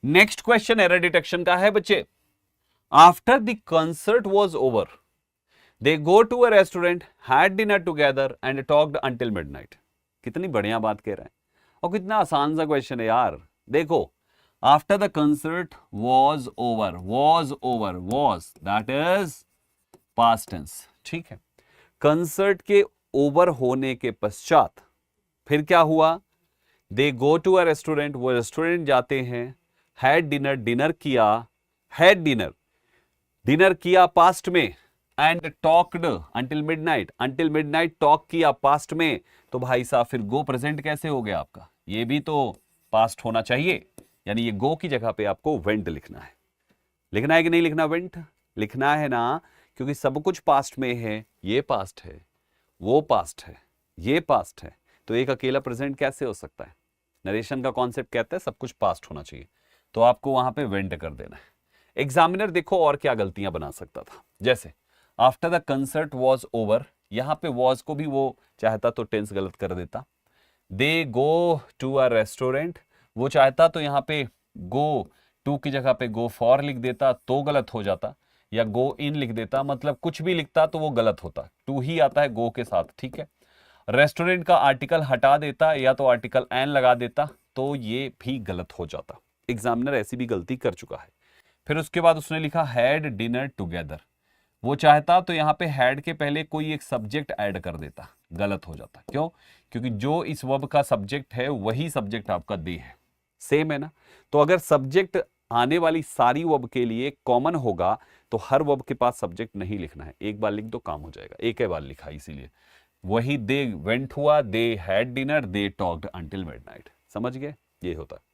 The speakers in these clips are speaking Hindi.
नेक्स्ट क्वेश्चन एरर डिटेक्शन का है बच्चे। After the concert was over they go to a restaurant, had dinner together and talked until midnight. कितनी बढ़िया बात कह रहे हैं और कितना आसान सा क्वेश्चन है यार। देखो, after the concert was over, was that is past tense, ठीक है। कंसर्ट के ओवर होने के पश्चात फिर क्या हुआ? दे गो टू अ रेस्टोरेंट, वो रेस्टोरेंट जाते हैं। हैड डिनर, डिनर किया, हैड डिनर, डिनर किया पास्ट में। And talked until midnight, until midnight talk किया पास्ट में। तो भाई साहब फिर गो प्रेजेंट कैसे हो गया आपका? ये भी तो पास्ट होना चाहिए, यानी ये गो की जगह पे आपको वेंट लिखना है। लिखना है कि नहीं लिखना? वेंट लिखना है ना, क्योंकि सब कुछ पास्ट में है। ये पास्ट है, वो पास्ट है, ये पास्ट है, तो एक अकेला प्रेजेंट कैसे हो सकता है? नरेशन का कॉन्सेप्ट कहता है सब कुछ पास्ट होना चाहिए, तो आपको वहां पे वेंट कर देना है। एग्जामिनर देखो और क्या गलतियां बना सकता था, जैसे after the concert was over, यहां पे वॉज को भी वो चाहता तो टेंस गलत कर देता। दे गो टू अ रेस्टोरेंट, वो चाहता तो यहां पे गो टू की जगह पे गो फॉर लिख देता तो गलत हो जाता, या गो इन लिख देता, मतलब कुछ भी लिखता तो वो गलत होता। टू ही आता है गो के साथ, ठीक है। रेस्टोरेंट का आर्टिकल हटा देता या तो आर्टिकल एन लगा देता तो ये भी गलत हो जाता। एग्जामिनर ऐसी भी गलती कर चुका है। फिर उसके बाद उसने लिखा हैड डिनर टुगेदर, वो चाहता तो यहां पे हैड के पहले कोई एक सब्जेक्ट ऐड कर देता, गलत हो जाता। क्यों? क्योंकि जो इस वर्ब का सब्जेक्ट है वही सब्जेक्ट आपका दे है, सेम है ना। तो अगर सब्जेक्ट आने वाली सारी वर्ब के लिए कॉमन होगा तो हर वर्ब के पास सब्जेक्ट नहीं लिखना है, एक बार लिख दो काम हो जाएगा। एक ही बार लिखा, इसीलिए वही दे वेंट हुआ, they had dinner, they talked until midnight. समझ गए? ये होता है।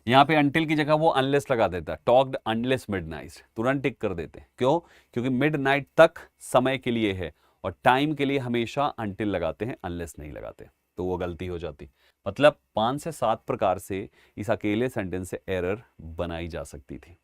यहां पे अंटिल की जगह वो अनलेस लगा देता है, टॉक्ड अनलेस मिडनाइट, तुरंत टिक कर देते हैं। क्यों? क्योंकि मिडनाइट तक समय के लिए है और टाइम के लिए हमेशा अंटिल लगाते हैं, अनलेस नहीं लगाते, तो वो गलती हो जाती। मतलब 5 से 7 प्रकार से इस अकेले सेंटेंस से एरर बनाई जा सकती थी।